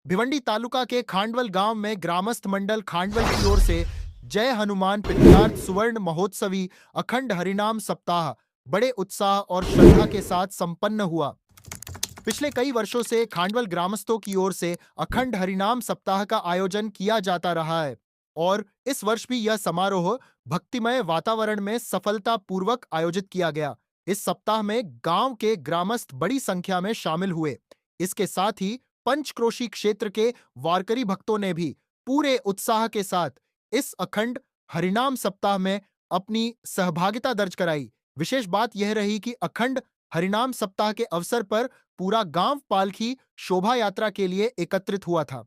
भिवंडी तालुका के खांडवल गांव में ग्रामस्थ मंडल खांडवल की ओर से जय हनुमान पितृार्थ सुवर्ण महोत्सवी अखंड हरिनाम सप्ताह बड़े उत्साह और श्रद्धा के साथ संपन्न हुआ। पिछले कई वर्षों से खांडवल ग्रामस्थों की ओर से अखंड हरिनाम सप्ताह का आयोजन किया जाता रहा है और इस वर्ष भी यह समारोह भक्तिमय वातावरण में सफलतापूर्वक आयोजित किया गया। इस सप्ताह में गांव के ग्रामस्थ बड़ी संख्या में शामिल हुए। इसके साथ ही पंचक्रोशी क्षेत्र के वारकरी भक्तों ने भी पूरे उत्साह के साथ इस अखंड हरिनाम सप्ताह में अपनी सहभागिता दर्ज कराई। विशेष बात यह रही कि अखंड हरिनाम सप्ताह के अवसर पर पूरा गांव पालकी शोभा यात्रा के लिए एकत्रित हुआ था।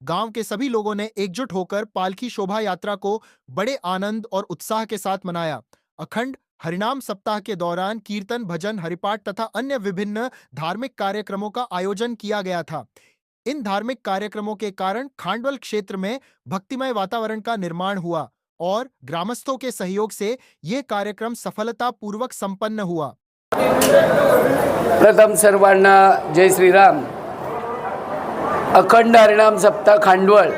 गांव के सभी लोगों ने एकजुट होकर पालकी शोभा यात्रा को बड़े आनंद और उत्साह के साथ मनाया। अखंड हरिनाम सप्ताह के दौरान कीर्तन, भजन, हरिपाठ तथा अन्य विभिन्न धार्मिक कार्यक्रमों का आयोजन किया गया था। इन धार्मिक कार्यक्रमों के कारण खांडवल क्षेत्र में भक्तिमय वातावरण का निर्माण हुआ और ग्रामस्थों के सहयोग से यह कार्यक्रम सफलतापूर्वक संपन्न हुआ। प्रथम सर्वांना जय श्रीराम। अखंड हरिनाम सप्ताह खांडवळ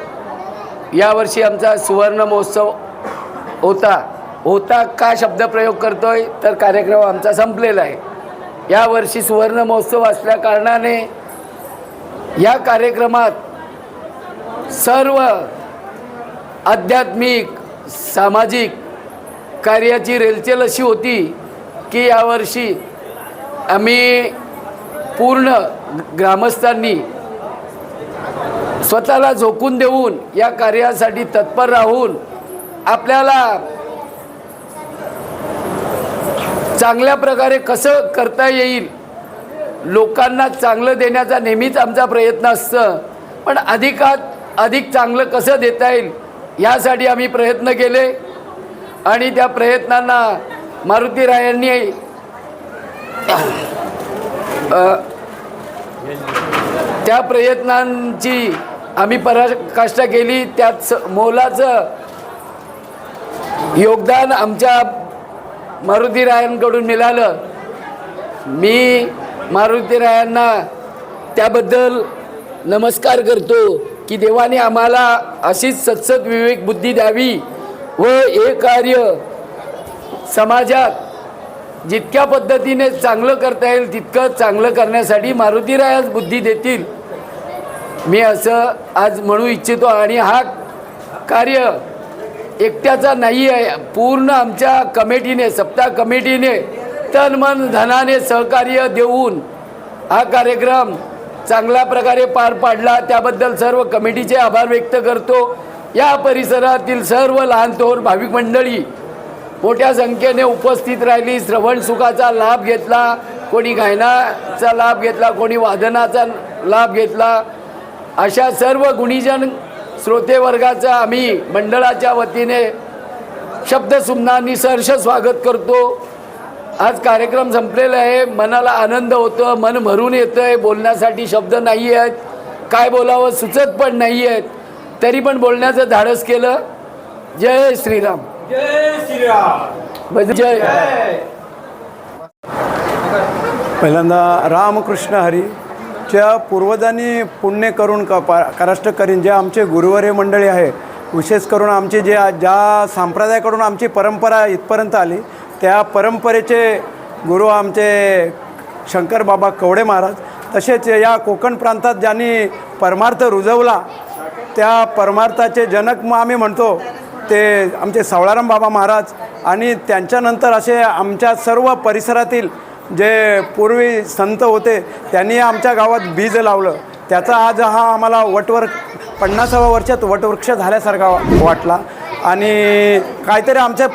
यावर्षी आमचा सुवर्ण महोत्सव होता का शब्द प्रयोग करतोय तर कार्यक्रम आमचा संपलेला आहे। यावर्षी सुवर्ण महोत्सव असल्या कारणाने या कार्यक्रमात सर्व आध्यात्मिक सामाजिक कार्याची रेलचेल अशी होती की यावर्षी आम्ही पूर्ण ग्रामस्थांनी स्वतःला झोकून देऊन या कार्यासाठी तत्पर राहून आपल्याला चांगल्या प्रकारे कसं करता येईल, लोकांना चांगलं देण्याचा नेहमीच आमचा प्रयत्न असतं, पण अधिकात अधिक चांगलं कसं देता येईल यासाठी आम्ही प्रयत्न केले आणि त्या प्रयत्नांना मारुतीरायांनी त्या प्रयत्नांची आम्ही पराकाष्ठा केली। त्यात मोलाचं योगदान आमच्या मारुतीरायांकडून मिळालं। मी मारुतीरायांना त्याबद्दल नमस्कार करतो की देवाने आम्हाला अशीच सत्सद विवेक बुद्धी द्यावी व हे कार्य समाजात जितक्या पद्धतीने चांगलं करता येईल तितकं चांगलं करण्यासाठी मारुतीरायाच बुद्धी देतील, मी असं आज म्हणू इच्छितो। आणि हा कार्य एकट्याचा नाही आहे, पूर्ण आमच्या कमिटीने, सप्ताह कमिटीने तन मन धनाने सहकार्य देऊन हा कार्यक्रम चांगल्या प्रकारे पार पाडला। त्याबद्दल सर्व कमिटीचे आभार व्यक्त करतो। या परिसरातील सर्व लहान थोर भाविक मंडळी मोठ्या संख्येने उपस्थित राहिली, श्रवण सुखाचा लाभ घेतला, कोणी गायनाचा लाभ घेतला, कोणी वादनाचा लाभ घेतला। अशा सर्व गुणीजन श्रोते वर्गाचा आम्ही मंडळाच्या वतीने शब्दसुमनांनी सहर्ष स्वागत करतो। आज कार्यक्रम संपलेला आहे, मनाला आनंद होतो, मन भरून येतंय, बोलण्यासाठी शब्द नाही आहेत, काय बोलावं सुचत पण नाही आहेत, तरी पण बोलण्याचं धाडस केलं। जय श्रीराम। जय श्रीराम। जय। पहिल्यांदा रामकृष्ण हरीच्या पूर्वजांनी पुण्य करून कराष्ट करीन जे आमचे गुरुवर्य मंडळी आहे, विशेष करून आमचे ज्या संप्रदायाकडून आमची परंपरा इथपर्यंत आली त्या परंपरेचे गुरु आमचे शंकर बाबा कवडे महाराज, तसेच या कोकण प्रांतात ज्यांनी परमार्थ रुजवला त्या परमार्थाचे जनक मग आम्ही म्हणतो ते आमचे सावळाराम बाबा महाराज। आणि त्यांच्यानंतर असे आमच्या सर्व परिसरातील जे पूर्वी संत होते त्यांनी आमच्या गावात बीज लावलं, त्याचा आज हा आम्हाला 50व्या वर्षात वटवृक्ष झाल्यासारखा वाटला। आणि काहीतरी आमचं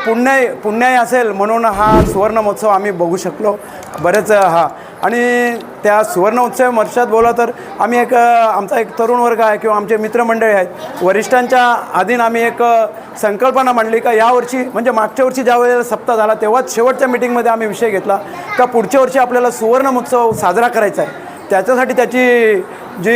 पुण्याई असेल म्हणून हा सुवर्ण महोत्सव आम्ही बघू शकलो बरेच। आणि त्या सुवर्ण उत्सव वर्षात बोला तर आम्ही आमचा एक तरुण वर्ग आहे किंवा आमचे मित्रमंडळी आहेत, वरिष्ठांच्या अधीन आम्ही एक संकल्पना मांडली का यावर्षी म्हणजे मागच्या वर्षी ज्या वेळेला सप्ताह झाला तेव्हाच शेवटच्या मीटिंगमध्ये आम्ही विषय घेतला का पुढच्या वर्षी आपल्याला सुवर्ण महोत्सव साजरा करायचा आहे। त्याच्यासाठी त्याची जी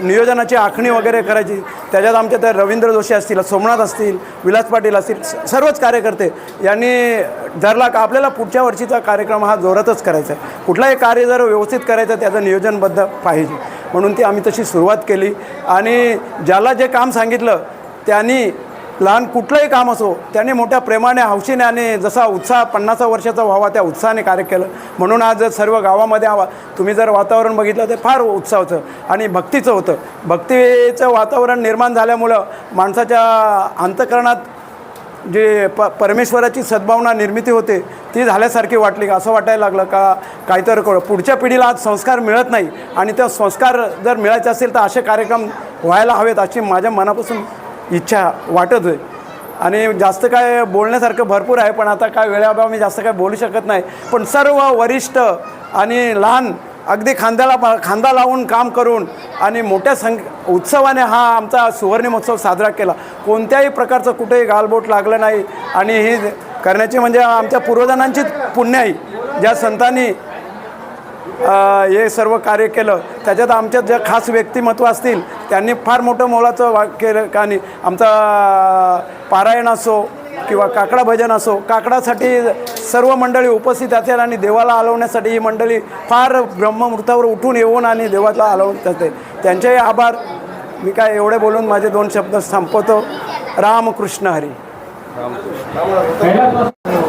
नियोजनाची आखणी वगैरे करायची त्याच्यात आमच्या त्या रवींद्र जोशी असतील, सोमनाथ असतील, विलास पाटील असतील, सर्वच कार्यकर्ते यांनी धरला का आपल्याला पुढच्या वर्षीचा कार्यक्रम हा जोरातच करायचा आहे. कुठलाही कार्य जर व्यवस्थित करायचं त्याचं नियोजनबद्ध पाहिजे म्हणून ती आम्ही तशी सुरुवात केली. आणि ज्याला जे काम सांगितलं त्यांनी लहान कुठलंही काम असो त्यांनी मोठ्या प्रेमाने, हौशीने आणि जसा उत्साह 50 वर्षाचा व्हावा त्या उत्साहाने कार्य केलं. म्हणून आज सर्व गावामध्ये तुम्ही जर वातावरण बघितलं तर फार उत्साह होतं आणि भक्तीचं होतं. भक्तीचं वातावरण निर्माण झाल्यामुळं माणसाच्या अंतःकरणात जे परमेश्वराची सद्भावना निर्मिती होते ती झाल्यासारखी वाटली. असं वाटायला लागलं का काहीतरी पुढच्या पिढीला आज संस्कार मिळत नाही आणि ते संस्कार जर मिळायचे असेल तर असे कार्यक्रम व्हायला हवेत अशी माझ्या मनापासून इच्छा वाटत आहे. आणि जास्त काय बोलण्यासारखं भरपूर आहे पण आता काय वेळेअभाव मी जास्त काय बोलू शकत नाही. पण सर्व वरिष्ठ आणि लहान अगदी खांदा लावून काम करून आणि मोठ्या उत्सवाने हा आमचा सुवर्ण महोत्सव साजरा केला. कोणत्याही प्रकारचं कुठेही गालबोट लागलं नाही आणि हे करण्याची म्हणजे आमच्या पूर्वजांचीच पुण्य आहे. ज्या संतांनी हे सर्व कार्य केलं त्याच्यात आमच्यात ज्या खास व्यक्तिमत्व असतील त्यांनी फार मोठं मोलाचं केलं. का आणि आमचा पारायण असो किंवा काकडा भजन असो, काकडासाठी सर्व मंडळी उपस्थित असेल आणि देवाला हलवण्यासाठी ही मंडळी फार ब्रह्ममुहूर्तावर उठून येऊन आणि देवाला हलवत असते. त्यांचेही आभार. मी काय एवढे बोलून माझे 2 शब्द संपवतो. रामकृष्ण हरी.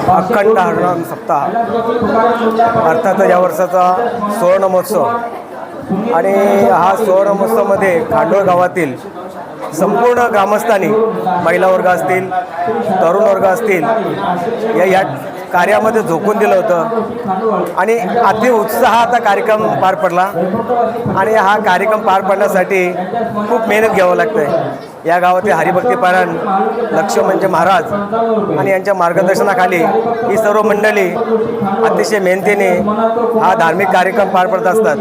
अखंड हरिनाम सप्ताह अर्थात या वर्षाचा सुवर्ण महोत्सव आणि हा सुवर्ण महोत्सवामध्ये खांडोळ गावातील संपूर्ण ग्रामस्थांनी, महिला वर्ग असतील, तरुण वर्ग असतील, या कार्यामध्ये झोकून दिलं होतं आणि अति उत्साहात हा कार्यक्रम पार पडला. आणि हा कार्यक्रम पार पडण्यासाठी खूप मेहनत घ्यावं लागतं आहे. या गावातील हरिभक्तीपरायण लक्ष्मणजी महाराज आणि यांच्या मार्गदर्शनाखाली ही सर्व मंडळी अतिशय मेहनतीने हा धार्मिक कार्यक्रम पार पडत असतात.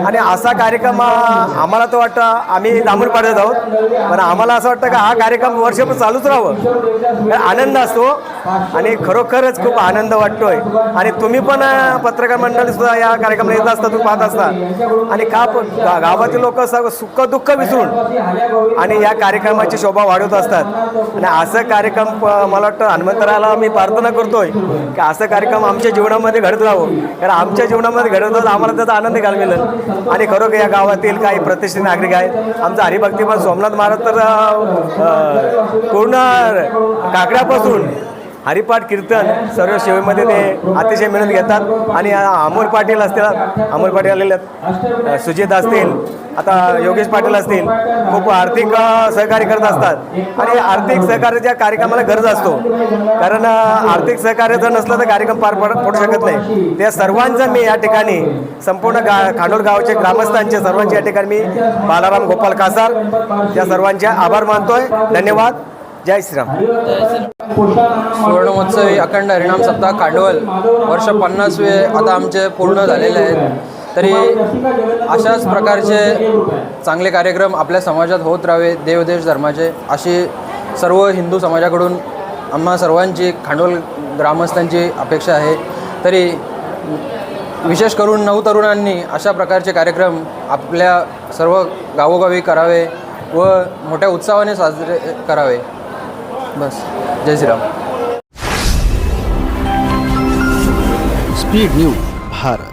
आणि असा कार्यक्रम आम्हाला तर वाटतं, आम्ही दामूर पाडत आहोत, पण आम्हाला असं वाटतं की हा कार्यक्रम वर्षभर चालूच राहावं. आनंद असतो आणि खरोखरच खूप आनंद वाटतोय. आणि तुम्ही पण पत्रकार मंडळीसुद्धा या कार्यक्रमाला येत असता, तुम्ही पाहत असता. आणि गावातील लोक सुख दुःख विसरून आणि या कार्यक्रमाची शोभा वाढवत असतात. आणि असं कार्यक्रम मला वाटतं हनुमंतराला मी प्रार्थना करतोय की असं कार्यक्रम आमच्या जीवनामध्ये घडत राहावं. कारण आमच्या जीवनामध्ये घडत आम्हाला त्याचा आनंद घ्यायला मिळेल. आणि खरोखर या गावातील काही प्रतिष्ठित नागरिक आहेत. आमचा हरिभक्तीपण सोमनाथ महाराज तर पूर्ण काकड्यापासून हरिपाठ कीर्तन सर्व सेवेमध्ये ते अतिशय मेहनत घेतात. आणि अमोल पाटील असतील, अमोल पाटील आलेले आहेत, सुजित असतील, आता योगेश पाटील असतील, खूप आर्थिक सहकार्य करत असतात. आणि आर्थिक सहकार्याच्या कार्यक्रमाला गरज असतो, कारण आर्थिक सहकार्य जर नसलं तर कार्यक्रम पार पडू शकत नाही. त्या सर्वांचं मी या ठिकाणी संपूर्ण खांडोळ गावाचे ग्रामस्थांचे सर्वांचे या ठिकाणी मी बालाराम गोपाल कासार या सर्वांचे आभार मानतोय. धन्यवाद. जय श्रीराम. सुवर्ण महोत्सवी अखंड हरिनाम सप्ताह खांडवल वर्ष 50वे आता आमचे पूर्ण झालेले आहेत. तरी अशाच प्रकारचे चांगले कार्यक्रम आपल्या समाजात होत राहावे, देवदेश धर्माचे, अशी सर्व हिंदू समाजाकडून आम्हा सर्वांची, खांडवल ग्रामस्थांची अपेक्षा आहे. तरी विशेष करून नवतरुणांनी अशा प्रकारचे कार्यक्रम आपल्या सर्व गावोगावी करावे व मोठ्या उत्साहाने साजरे करावे. बस. जय श्रीराम. Speed news Bharat.